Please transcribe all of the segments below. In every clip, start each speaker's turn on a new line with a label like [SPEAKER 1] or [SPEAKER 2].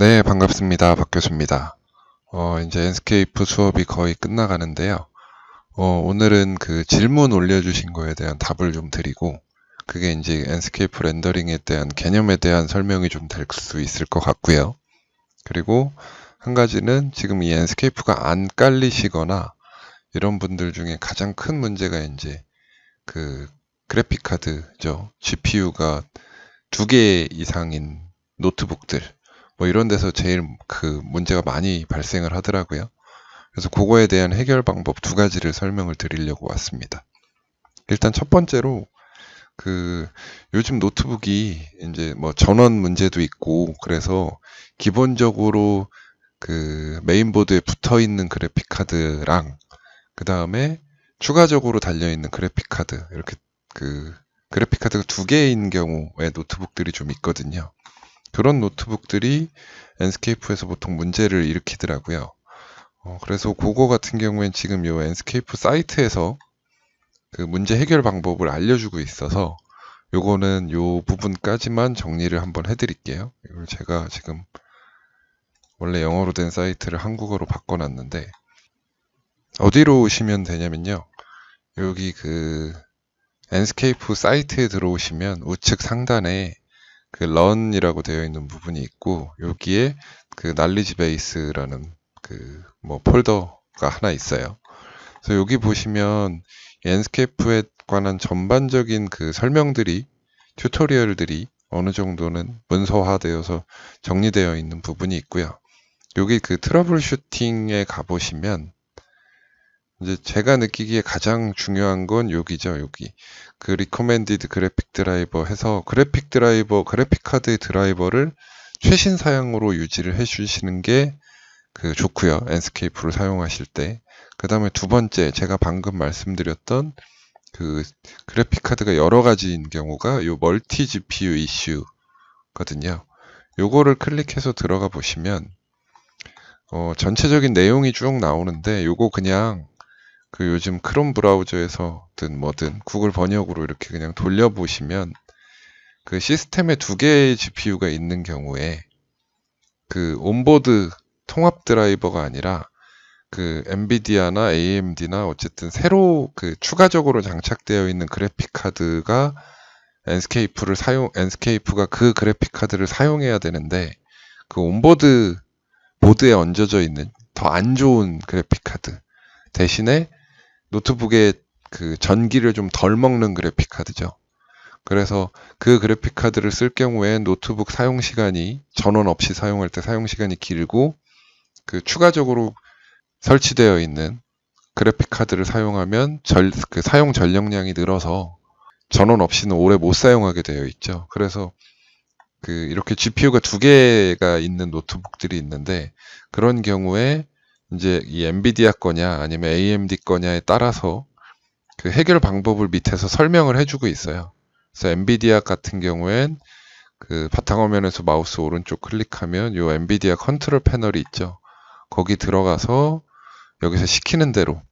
[SPEAKER 1] 네, 반갑습니다. 박 교수입니다. 이제 엔스케이프 수업이 거의 끝나가는데요. 오늘은 그 질문 올려주신 거에 대한 답을 좀 드리고, 그게 이제 엔스케이프 렌더링에 대한 개념에 대한 설명이 좀 될 수 있을 것 같고요. 그리고 한 가지는 지금 이 엔스케이프가 안 깔리시거나 이런 분들 중에 가장 큰 문제가 이제 그 그래픽 카드죠. GPU가 2개 이상인 노트북들, 뭐 이런 데서 제일 그 문제가 많이 발생을 하더라고요. 그래서 그거에 대한 해결 방법 2가지를 설명을 드리려고 왔습니다. 일단 첫 번째로 그 요즘 노트북이 이제 뭐 전원 문제도 있고 그래서 기본적으로 그 메인보드에 붙어 있는 그래픽 카드랑 그 다음에 추가적으로 달려 있는 그래픽 카드, 이렇게 그 그래픽 카드가 2개인 경우의 노트북들이 좀 있거든요. 그런 노트북들이 엔스케이프에서 보통 문제를 일으키더라고요. 그래서 그거 같은 경우엔 지금 요 엔스케이프 사이트에서 그 문제 해결 방법을 알려주고 있어서 요거는 요 부분까지만 정리를 한번 해드릴게요. 이걸 제가 지금 원래 영어로 된 사이트를 한국어로 바꿔놨는데 어디로 오시면 되냐면요. 여기 그 엔스케이프 사이트에 들어오시면 우측 상단에 그 런이라고 되어 있는 부분이 있고 여기에 그 날리지 베이스라는 그 뭐 폴더가 하나 있어요. 그래서 여기 보시면 엔스케이프에 관한 전반적인 그 설명들이 튜토리얼들이 어느 정도는 문서화되어서 정리되어 있는 부분이 있고요. 여기 그 트러블 슈팅에 가보시면 이제 제가 느끼기에 가장 중요한 건 여기죠. 여기 그 리코멘디드 그래픽 드라이버 해서 그래픽 카드 드라이버를 최신 사양으로 유지를 해주시는 게 그 좋고요. 엔스케이프를 사용하실 때. 그 다음에 두 번째, 제가 방금 말씀드렸던 그 그래픽 카드가 여러 가지인 경우가 요 멀티 GPU 이슈거든요. 요거를 클릭해서 들어가 보시면 전체적인 내용이 쭉 나오는데 요거 그냥 그 요즘 크롬 브라우저에서든 뭐든 구글 번역으로 이렇게 그냥 돌려보시면 그 시스템에 2개의 GPU가 있는 경우에 그 온보드 통합 드라이버가 아니라 그 엔비디아나 AMD나 어쨌든 새로 그 추가적으로 장착되어 있는 그래픽 카드가 엔스케이프가 그 그래픽 카드를 사용해야 되는데 그 온보드 보드에 얹어져 있는 더 안 좋은 그래픽 카드 대신에 노트북에 그 전기를 좀 덜 먹는 그래픽 카드죠. 그래서 그 그래픽 카드를 쓸 경우엔 노트북 사용 시간이 전원 없이 사용할 때 사용 시간이 길고 그 추가적으로 설치되어 있는 그래픽 카드를 사용하면 그 사용 전력량이 늘어서 전원 없이는 오래 못 사용하게 되어 있죠. 그래서 그 이렇게 GPU가 2개가 있는 노트북들이 있는데 그런 경우에 이제 이 엔비디아 거냐 아니면 AMD 거냐에 따라서 그 해결 방법을 밑에서 설명을 해주고 있어요. 그래서 엔비디아 같은 경우엔 그 바탕화면에서 마우스 오른쪽 클릭하면 요 엔비디아 컨트롤 패널이 있죠. 거기 들어가서 여기서 시키는 대로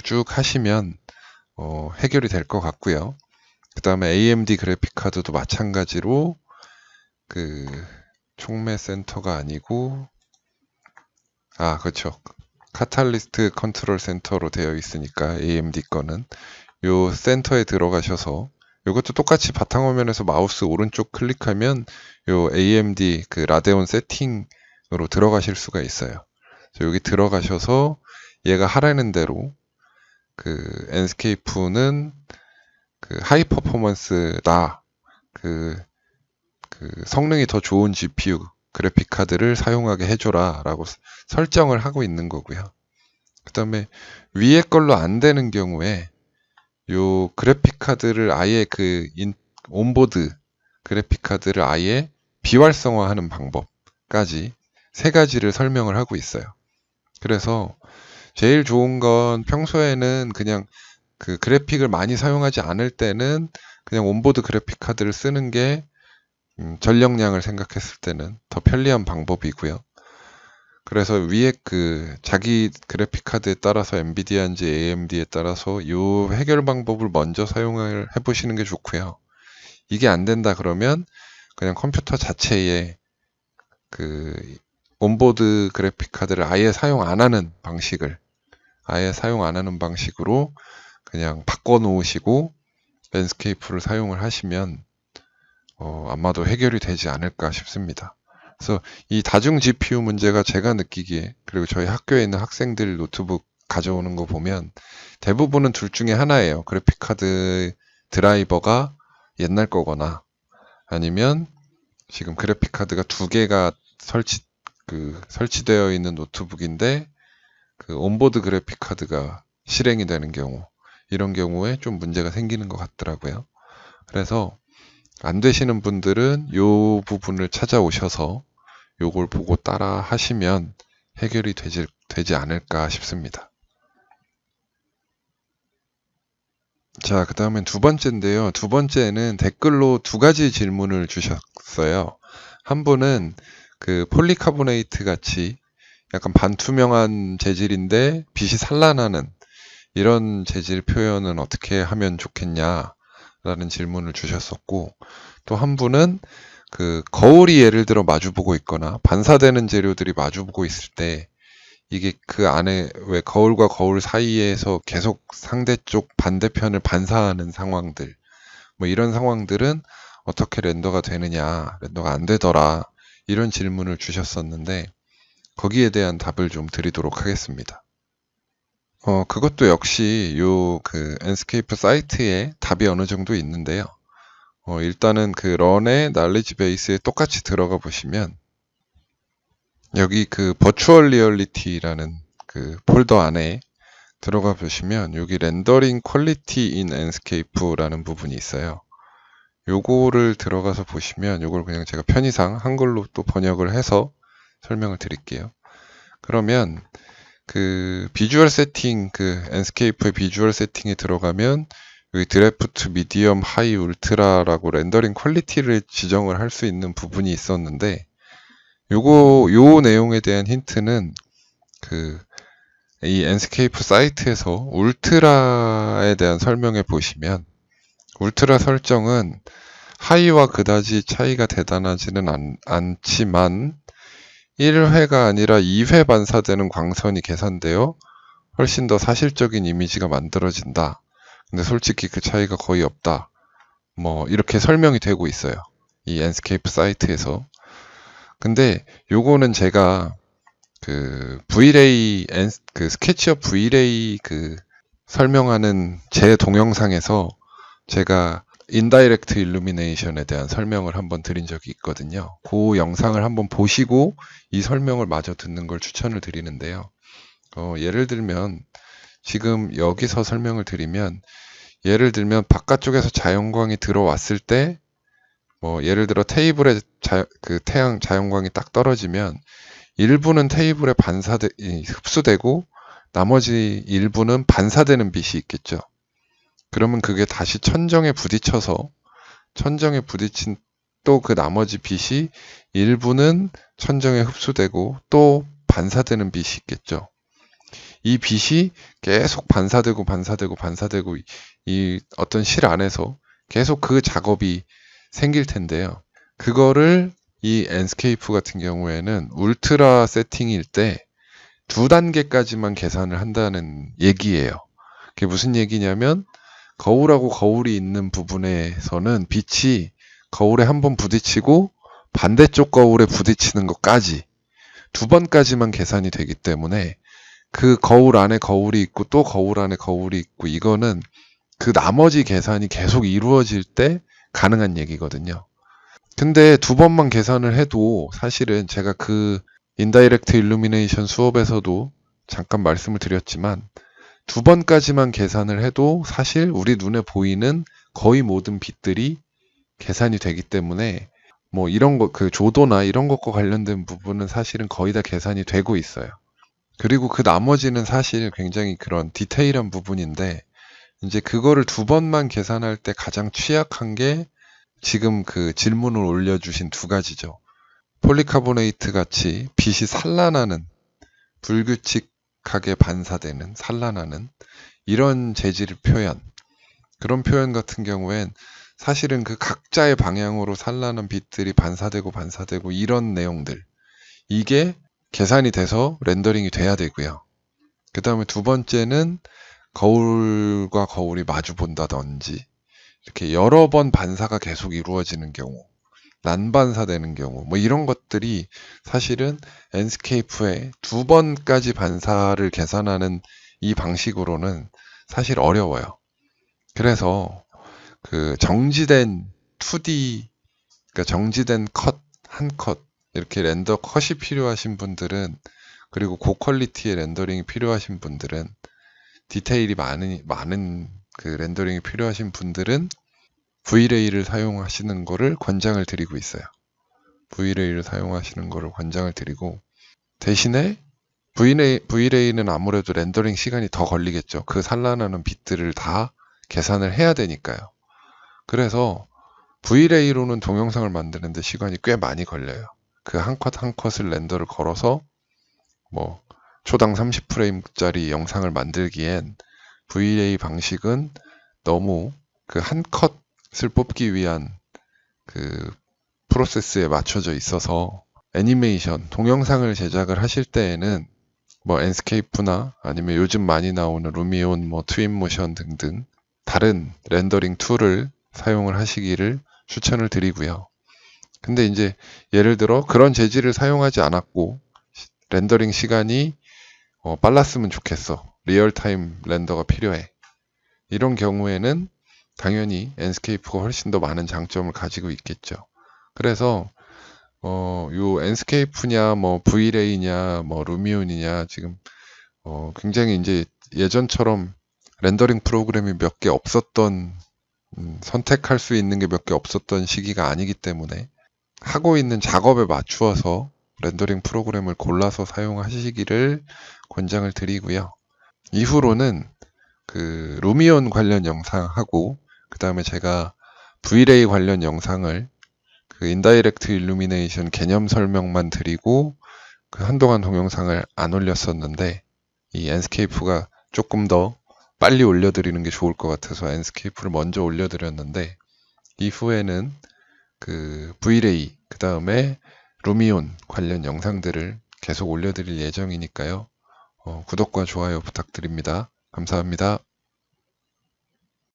[SPEAKER 1] 쭉 하시면 해결이 될 것 같고요. 그 다음에 AMD 그래픽 카드도 마찬가지로 그 촉매 센터가 아니고 그렇죠. 카탈리스트 컨트롤 센터로 되어 있으니까 AMD 거는 요 센터에 들어가셔서 이것도 똑같이 바탕화면에서 마우스 오른쪽 클릭하면 요 AMD 그 라데온 세팅으로 들어가실 수가 있어요. 여기 들어가셔서 얘가 하라는 대로 그 엔스케이프는 그 하이 퍼포먼스다. 그 성능이 더 좋은 GPU 그래픽 카드를 사용하게 해줘라 라고 설정을 하고 있는 거고요. 그 다음에 위에 걸로 안 되는 경우에 요 그래픽 카드를 아예 온보드 그래픽 카드를 아예 비활성화하는 방법까지 3가지를 설명을 하고 있어요. 그래서 제일 좋은 건 평소에는 그냥 그 그래픽을 많이 사용하지 않을 때는 그냥 온보드 그래픽 카드를 쓰는 게 전력량을 생각했을 때는 더 편리한 방법이고요. 그래서 위에 그 자기 그래픽 카드에 따라서 엔비디아인지 AMD에 따라서 이 해결 방법을 먼저 사용을 해보시는 게 좋고요. 이게 안 된다 그러면 그냥 컴퓨터 자체에 그 온보드 그래픽 카드를 아예 사용 안 하는 방식으로 그냥 바꿔 놓으시고 랜스케이프를 사용을 하시면 아마도 해결이 되지 않을까 싶습니다. 그래서 이 다중 GPU 문제가 제가 느끼기에, 그리고 저희 학교에 있는 학생들 노트북 가져오는 거 보면 대부분은 둘 중에 하나예요. 그래픽카드 드라이버가 옛날 거거나 아니면 지금 그래픽카드가 두 개가 설치되어 있는 노트북인데 그 온보드 그래픽카드가 실행이 되는 경우, 이런 경우에 좀 문제가 생기는 것 같더라고요. 그래서 안 되시는 분들은 요 부분을 찾아오셔서 요걸 보고 따라 하시면 해결이 되지 않을까 싶습니다. 자, 그 다음엔 두 번째인데요. 두 번째는 댓글로 두 가지 질문을 주셨어요. 한 분은 그 폴리카보네이트 같이 약간 반투명한 재질인데 빛이 산란하는 이런 재질 표현은 어떻게 하면 좋겠냐 라는 질문을 주셨었고, 또 한 분은 그 거울이 예를 들어 마주보고 있거나 반사되는 재료들이 마주보고 있을 때 이게 그 안에 왜 거울과 거울 사이에서 계속 상대쪽 반대편을 반사하는 상황들, 뭐 이런 상황들은 어떻게 렌더가 되느냐, 렌더가 안 되더라, 이런 질문을 주셨었는데 거기에 대한 답을 좀 드리도록 하겠습니다. 그것도 역시 요 그 엔스케이프 사이트에 답이 어느 정도 있는데요. 일단은 그 런의 날리지 베이스에 똑같이 들어가 보시면 여기 그 버추얼 리얼리티라는 그 폴더 안에 들어가 보시면 여기 렌더링 퀄리티 인 엔스케이프라는 부분이 있어요. 요거를 들어가서 보시면 요걸 그냥 제가 편의상 한글로 또 번역을 해서 설명을 드릴게요. 그러면 그 비주얼 세팅, 그 엔스케이프의 비주얼 세팅에 들어가면 여기 드래프트, 미디엄, 하이, 울트라라고 렌더링 퀄리티를 지정을 할 수 있는 부분이 있었는데 요 내용에 대한 힌트는 이 엔스케이프 사이트에서 울트라에 대한 설명에 보시면 울트라 설정은 하이와 그다지 차이가 대단하지는 않지만 1회가 아니라 2회 반사되는 광선이 계산되어 훨씬 더 사실적인 이미지가 만들어진다. 근데 솔직히 그 차이가 거의 없다. 뭐 이렇게 설명이 되고 있어요. 이 엔스케이프 사이트에서. 근데 요거는 제가 그 V-Ray, 그 스케치업 V-Ray 그 설명하는 제 동영상에서 제가 인다이렉트 일루미네이션에 대한 설명을 한번 드린 적이 있거든요. 그 영상을 한번 보시고 이 설명을 마저 듣는 걸 추천을 드리는데요. 예를 들면 지금 여기서 설명을 드리면, 예를 들면 바깥쪽에서 자연광이 들어왔을 때 뭐 예를 들어 테이블에 그 태양 자연광이 딱 떨어지면 일부는 테이블에 흡수되고 나머지 일부는 반사되는 빛이 있겠죠. 그러면 그게 다시 천정에 부딪혀서 천정에 부딪힌 또 그 나머지 빛이 일부는 천정에 흡수되고 또 반사되는 빛이 있겠죠. 이 빛이 계속 반사되고 이 어떤 실 안에서 계속 그 작업이 생길 텐데요. 그거를 이 엔스케이프 같은 경우에는 울트라 세팅일 때 2단계까지만 계산을 한다는 얘기예요. 그게 무슨 얘기냐면 거울하고 거울이 있는 부분에서는 빛이 거울에 한번 부딪히고 반대쪽 거울에 부딪히는 것까지 2번까지만 계산이 되기 때문에 그 거울 안에 거울이 있고 또 거울 안에 거울이 있고 이거는 그 나머지 계산이 계속 이루어질 때 가능한 얘기거든요. 근데 2번만 계산을 해도 사실은 제가 그 인다이렉트 일루미네이션 수업에서도 잠깐 말씀을 드렸지만 2번까지만 계산을 해도 사실 우리 눈에 보이는 거의 모든 빛들이 계산이 되기 때문에 뭐 이런 거, 그 조도나 이런 것과 관련된 부분은 사실은 거의 다 계산이 되고 있어요. 그리고 그 나머지는 사실 굉장히 그런 디테일한 부분인데 이제 그거를 2번만 계산할 때 가장 취약한 게 지금 그 질문을 올려주신 2가지죠. 폴리카보네이트 같이 빛이 산란하는, 불규칙하게 반사되는, 산란하는 이런 재질 표현, 그런 표현 같은 경우엔 사실은 그 각자의 방향으로 산란한 빛들이 반사되고 이런 내용들, 이게 계산이 돼서 렌더링이 돼야 되고요. 그 다음에 두 번째는 거울과 거울이 마주 본다든지 이렇게 여러 번 반사가 계속 이루어지는 경우, 난반사되는 경우, 뭐 이런 것들이 사실은 enscape의 두 번까지 반사를 계산하는 이 방식으로는 사실 어려워요. 그래서 그 정지된 2D, 그러니까 정지된 컷, 한 컷, 이렇게 렌더 컷이 필요하신 분들은, 그리고 고퀄리티의 렌더링이 필요하신 분들은, 디테일이 많은 그 렌더링이 필요하신 분들은 V-Ray를 사용하시는 거를 권장을 드리고 있어요. V-Ray를 사용하시는 거를 권장을 드리고, 대신에 V-Ray는 아무래도 렌더링 시간이 더 걸리겠죠. 그 산란하는 빛들을 다 계산을 해야 되니까요. 그래서 V-Ray로는 동영상을 만드는데 시간이 꽤 많이 걸려요. 그 한 컷 한 컷을 렌더를 걸어서 뭐 초당 30프레임짜리 영상을 만들기엔 V-Ray 방식은 너무 그 한 컷을 뽑기 위한 그 프로세스에 맞춰져 있어서, 애니메이션, 동영상을 제작을 하실 때에는 뭐 엔스케이프나 아니면 요즘 많이 나오는 루미온, 뭐 트윈모션 등등 다른 렌더링 툴을 사용을 하시기를 추천을 드리고요. 근데 이제 예를 들어 그런 재질을 사용하지 않았고 렌더링 시간이 빨랐으면 좋겠어. 리얼타임 렌더가 필요해. 이런 경우에는 당연히 엔스케이프가 훨씬 더 많은 장점을 가지고 있겠죠. 그래서 요 엔스케이프냐 뭐 V-Ray냐 뭐 루미온이냐 지금 굉장히 이제 예전처럼 렌더링 프로그램이 몇 개 없었던, 선택할 수 있는 게 몇 개 없었던 시기가 아니기 때문에 하고 있는 작업에 맞추어서 렌더링 프로그램을 골라서 사용하시기를 권장을 드리고요. 이후로는 그 루미온 관련 영상하고 그 다음에 제가 V-Ray 관련 영상을 그 인다이렉트 일루미네이션 개념 설명만 드리고 그 한동안 동영상을 안 올렸었는데, 이 엔스케이프가 조금 더 빨리 올려드리는 게 좋을 것 같아서 엔스케이프를 먼저 올려드렸는데, 이후에는 그 V-Ray 그 다음에 루미온 관련 영상들을 계속 올려드릴 예정이니까요. 구독과 좋아요 부탁드립니다. 감사합니다.